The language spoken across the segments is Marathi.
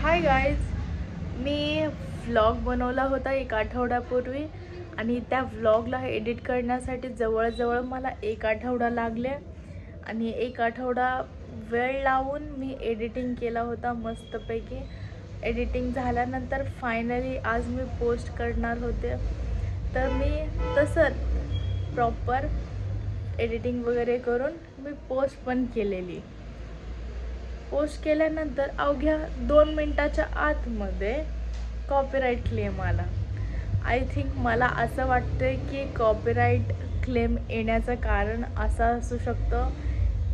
हाय गाईज, मी व्लॉग बनवला होता एक आठवड्यापूर्वी आणि त्या व्लॉगला एडिट करण्यासाठी जवळजवळ मला एक आठवडा लागले आणि एक आठवडा वेळ लावून मी एडिटिंग केला होता मस्तपैकी. एडिटिंग झाल्यानंतर फायनली आज मी पोस्ट करणार होते, तर मी तसंच प्रॉपर एडिटिंग वगैरे करून मी पोस्ट पण केलेली. पोस्ट केल्यानंतर अवघ्या 2 मिनिटाच्या आतमध्ये कॉपीराईट क्लेम आला. आय थिंक मला असं वाटतं की कॉपीराईट क्लेम येण्याचं कारण असं असू शकतं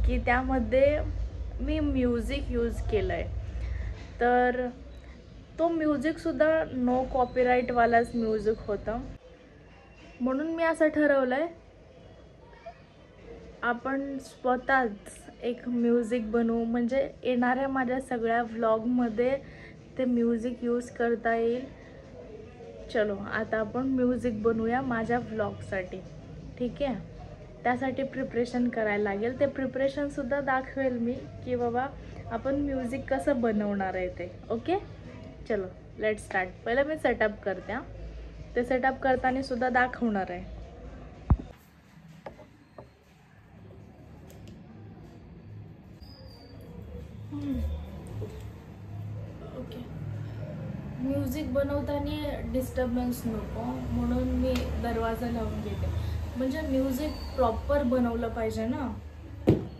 की त्यामध्ये मी म्युझिक यूज केलं आहे, तर तो म्युझिकसुद्धा नो कॉपीराईटवालाच म्युझिक होतं. म्हणून मी असं ठरवलं आहे आपण स्वतःच एक म्युझिक बनवू, म्हणजे येणाऱ्या माझ्या सगळ्या व्लॉगमध्ये ते म्युझिक यूज करता येईल. चलो आता आपण म्युझिक बनवूया माझ्या व्लॉगसाठी, ठीक आहे. त्यासाठी प्रिपरेशन करायला लागेल. ते प्रिपरेशनसुद्धा दाखवेल मी की बाबा आपण म्युझिक कसं बनवणार आहे ते. ओके, चलो लेट स्टार्ट. पहिलं मी सेटअप करते. ते सेटअप करताना सुद्धा दाखवणार आहे. ओके, म्युझिक बनवताना डिस्टर्बन्स नको म्हणून मी दरवाजा लावून घेते, म्हणजे म्युझिक प्रॉपर बनवलं पाहिजे ना.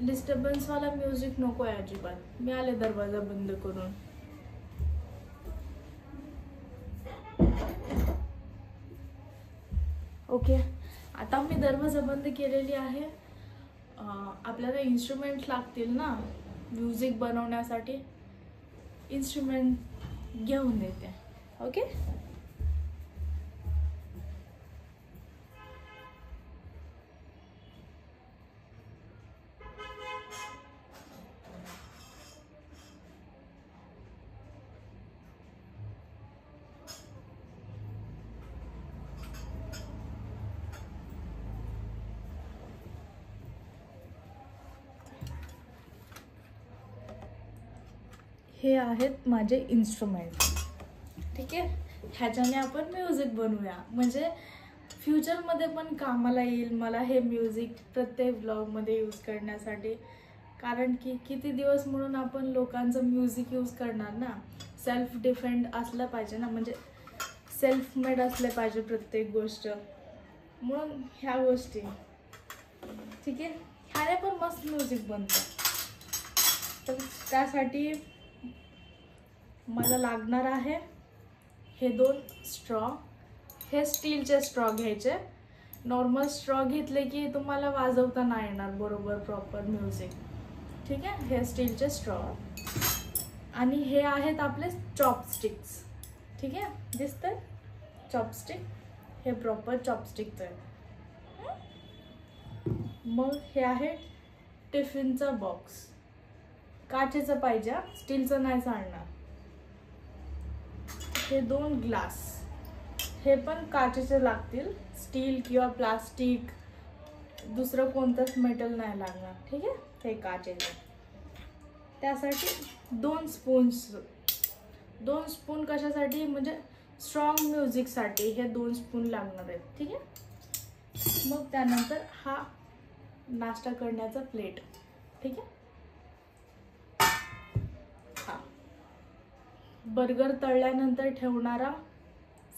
डिस्टर्बन्सवाला म्युझिक नको आहे अजिबात. मी आले दरवाजा बंद करून. ओके, आता मी दरवाजा बंद केलेली आहे. आपल्याला इन्स्ट्रुमेंट लागतील ना म्युझिक बनवण्यासाठी. इन्स्ट्रुमेंट घेऊन देते. ओके, हे आहेत माझे इन्स्ट्रुमेंट, ठीक आहे. ह्याच्याने आपण म्युझिक बनवूया, म्हणजे फ्युचरमध्ये पण कामाला येईल मला हे म्युझिक प्रत्येक व्लॉगमध्ये यूज करण्यासाठी. कारण की किती दिवस म्हणून आपण लोकांचं म्युझिक यूज करणार ना. सेल्फ डिफेंड असलं पाहिजे ना, म्हणजे सेल्फ मेड असले पाहिजे प्रत्येक गोष्ट. म्हणून ह्या गोष्टी, ठीक आहे. ह्याने पण मस्त म्युझिक बनतं. तर त्यासाठी मला लागणार आहे हे 2 स्ट्रॉ. हे स्टीलचे स्ट्रॉ घ्यायचे. नॉर्मल स्ट्रॉ घेतले की तुम्हाला वाजवता नाही येणार बरोबर प्रॉपर म्युझिक, ठीक आहे. हे स्टीलचे स्ट्रॉ आणि हे आहेत आपले चॉपस्टिक्स, ठीक आहे. दिसतंय चॉपस्टिक, हे प्रॉपर चॉपस्टिकचं आहे. मग हे आहे टिफिनचा बॉक्स. काचेचं पाहिजे, स्टीलचं नाही चालणार. हे 2 ग्लास, हे पण काचेचे लागतील. स्टील किंवा प्लास्टिक दुसरं कोणतंच मेटल नाही लागणार, ठीक आहे. हे काचेचे. त्यासाठी 2 स्पून्स. 2 स्पून कशासाठी, म्हणजे स्ट्रॉंग म्युझिकसाठी हे 2 स्पून लागणार आहेत, ठीक आहे. मग त्यानंतर हा नाश्ता करण्याचा प्लेट, ठीक आहे. बर्गर तळल्यानंतर ठेवणारा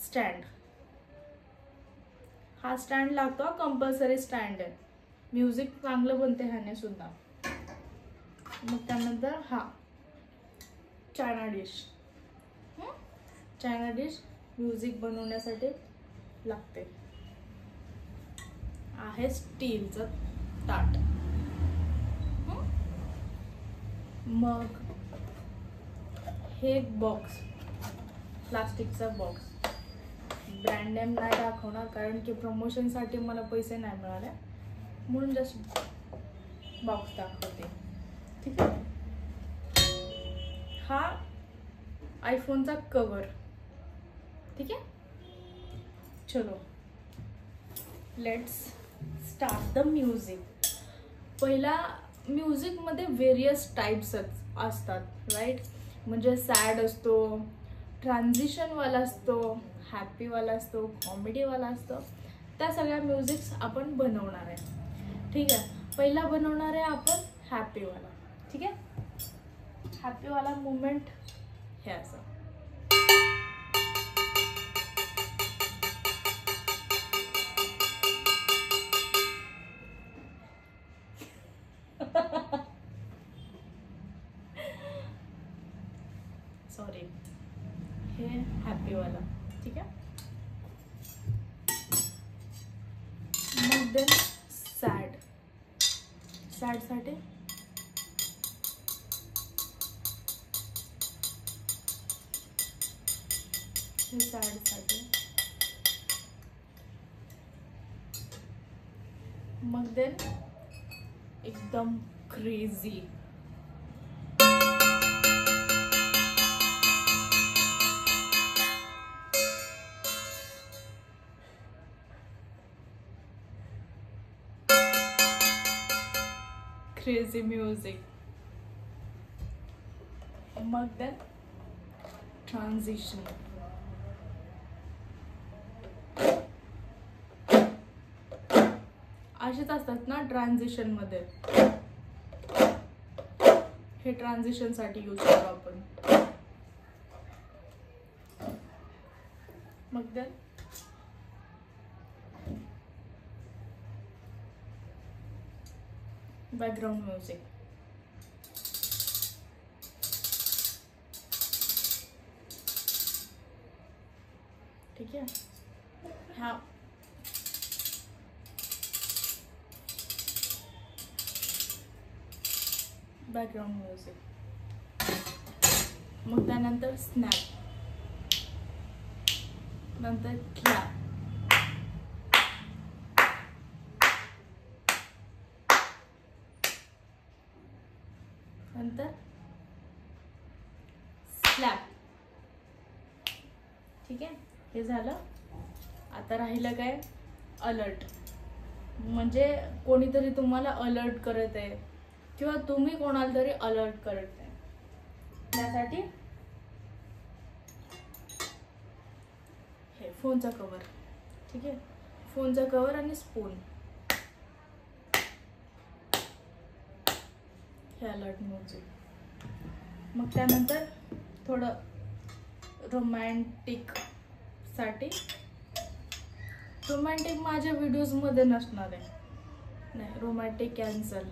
स्टँड. हा स्टँड लागतो, कंपल्सरी स्टँड आहे. म्युझिक चांगलं बनते ह्याने सुद्धा. मग त्यानंतर हा China dish. China dish music बनवण्यासाठी लागते. आहे स्टीलचं ताट. मग हे एक बॉक्स, प्लास्टिकचा बॉक्स. ब्रँड नेम नाही दाखवणार कारण की प्रमोशनसाठी मला पैसे नाही मिळाले, म्हणून जस्ट बॉक्स दाखवते, ठीक आहे. हा आयफोनचा कवर, ठीक आहे. चलो लेट्स स्टार्ट द म्युझिक. पहिला म्युझिकमध्ये व्हेरियस टाईप्स असतात, राईट. म्हणजे सॅड असतो, ट्रान्झिशनवाला असतो, हॅपीवाला असतो, कॉमेडीवाला असतो. त्या सगळ्या म्युझिक्स आपण बनवणार आहे. ठीक आहे, पहिला बनवणार आहे आपण हॅपीवाला. ठीक आहे, हॅपीवाला मुवमेंट हे असं. सॉरी, हे हॅपीवाला. ठीक आहे, मग देन सॅड. सॅडसाठी हे सॅडसाठी. मग देन एकदम क्रेझी. Crazy music. मग देन ट्रान्झिशन. असेच असतात ना ट्रान्झिशन मध्ये, हे ट्रान्झिशन साठी यूज करू आपण. मग देन बॅकग्राऊंड म्युझिक. ठीक आहे, ह्या बॅकग्राऊंड म्युझिक. मग त्यानंतर स्नॅप, नंतर क्लॅप, नंतर स्लॅप. ठीक आहे, हे झालं. आता राहिलं काय, अलर्ट. म्हणजे कोणीतरी तुम्हाला अलर्ट करत आहे किंवा तुम्ही कोणाला तरी अलर्ट करत आहे. त्यासाठी हे फोनचा कव्हर. ठीक आहे, फोनचा कव्हर आणि स्पून, हे अलर्ट म्युझिक. मग त्यानंतर थोडं रोमॅन्टिक साठी. रोमॅन्टिक माझ्या व्हिडिओज मध्ये नसणार आहे, नाही, रोमॅन्टिक कॅन्सल.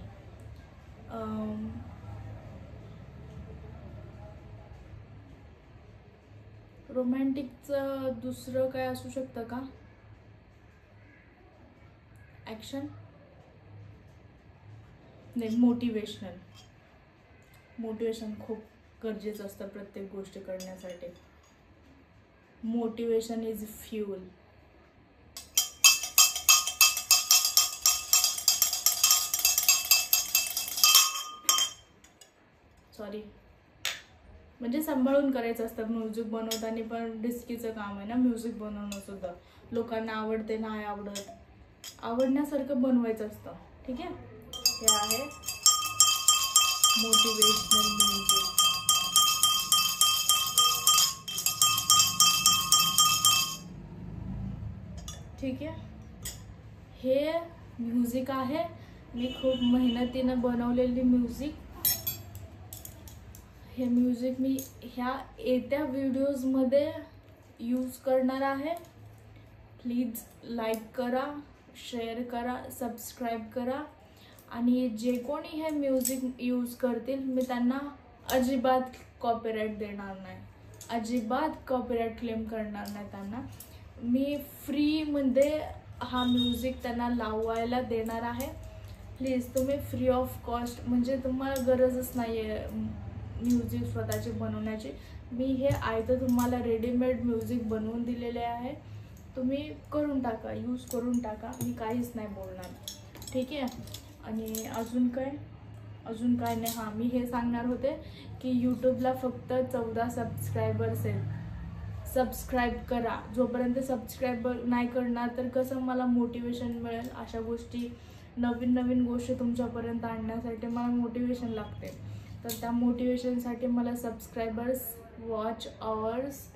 रोमॅन्टिकचं दुसरं काय असू शकतं का, ॲक्शन नाही, मोटिवेशनल. मोटिवेशन खूप गरजेचं असतं प्रत्येक गोष्टी करण्यासाठी. Motivation is fuel. सॉरी, म्हणजे सांभाळून करायचं असतं. म्युझिक बनवताना पण रिस्कीचं काम आहे ना म्युझिक बनवणं सुद्धा. लोकांना आवडते नाही आवडत, आवडण्यासारखं बनवायचं असतं. ठीक आहे, हे आहे मोटिवेशनल म्युझिक. ठीक आहे, हे म्युझिक आहे, मी खूप मेहनतीनं बनवलेली म्युझिक. हे म्युझिक मी ह्या येत्या व्हिडिओजमध्ये यूज करणार आहे. प्लीज लाईक करा, शेअर करा, सबस्क्राईब करा. आणि जे कोणी हे म्युझिक यूज करतील मी त्यांना अजिबात कॉपीराईट देणार नाही, अजिबात कॉपीराईट क्लेम करणार नाही. त्यांना मी फ्रीमध्ये हा म्युझिक त्यांना लावायला देणार आहे. प्लीज तुम्ही फ्री ऑफ कॉस्ट, म्हणजे तुम्हाला गरजच नाही आहे म्युझिक स्वतःची बनवण्याची. मी हे आयतं तुम्हाला रेडीमेड म्युझिक बनवून दिलेले आहे, तुम्ही करून टाका, यूज करून टाका, मी काहीच नाही बोलणार. ठीक आहे, आणि अजून काय नाही. हां, मी हे सांगणार होते की यूट्यूबला फक्त 14 सबस्क्रायबर्स आहेत. सबस्क्राईब करा. जोपर्यंत सबस्क्राईब नाही करणार तर कसं मला मोटिवेशन मिळेल. अशा गोष्टी, नवीन गोष्टी तुमच्यापर्यंत आणण्यासाठी मला मोटिवेशन लागते. तर त्या मोटिवेशनसाठी मला सबस्क्रायबर्स, वॉच आवर्स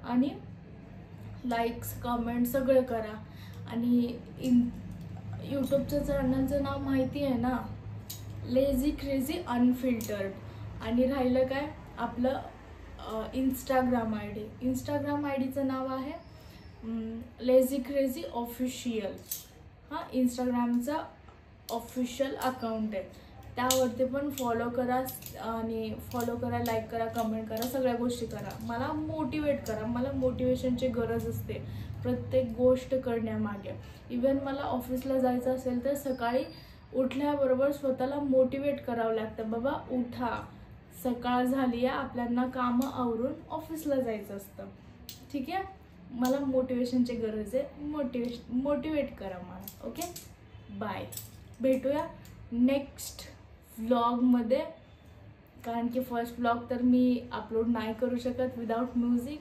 आणि लाईक्स, कमेंट सगळं करा. आणि यूट्यूबच्या चॅनलचं नाव माहिती आहे ना, लेझी क्रेझी अनफिल्टर्ड. आणि राहिलं काय आपलं इंस्टाग्राम आय डीचं नाव आहे लेझी क्रेझी ऑफिशियल. हां, इंस्टाग्रामचा ऑफिशियल अकाउंट आहे, त्यावरती पण फॉलो करा. आणि फॉलो करा, लाईक करा, कमेंट करा, सगळ्या गोष्टी करा. मला मोटिवेट करा. मला मोटिवेशनची गरज असते प्रत्येक गोष्ट करण्यामागे. इवन मला ऑफिसला जायचं असेल तर सकाळी उठल्याबरोबर स्वतःला मोटिवेट करावं लागतं. बाबा उठा, सकाळ झाली आहे, आपल्याला कामं आवरून ऑफिसला जायचं असतं. ठीक आहे, मला मोटिवेशनची गरज आहे. मोटिवेट करा मला. Okay, bye. भेटूया नेक्स्ट व्लॉगमध्ये. कारण की फर्स्ट व्लॉग तर मी अपलोड नाही करू शकत विदाउट म्युझिक.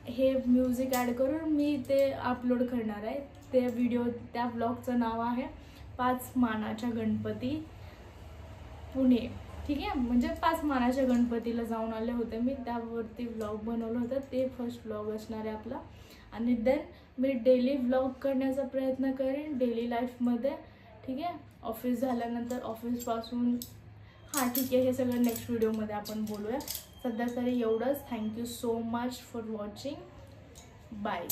हे म्युझिक ॲड करून मी ते अपलोड करणार आहे. ते व्हिडिओ, त्या व्लॉगचं नाव आहे 5 मानाच्या गणपती पुणे. ठीक आहे, म्हणजे 5 मानाच्या गणपतीला जाऊन आले होते मी, त्यावरती व्लॉग बनवलं होतं. ते फर्स्ट व्लॉग असणार आहे आपला. आणि देन मी डेली व्लॉग करण्याचा प्रयत्न करेन डेली लाईफमध्ये. ठीक आहे, ऑफिस झाल्यानंतर, ऑफिसपासून. हां ठीक आहे, हे सगळं नेक्स्ट व्हिडिओमध्ये आपण बोलूया. सध्या तरी एवढंच. Thank you so much for watching. Bye.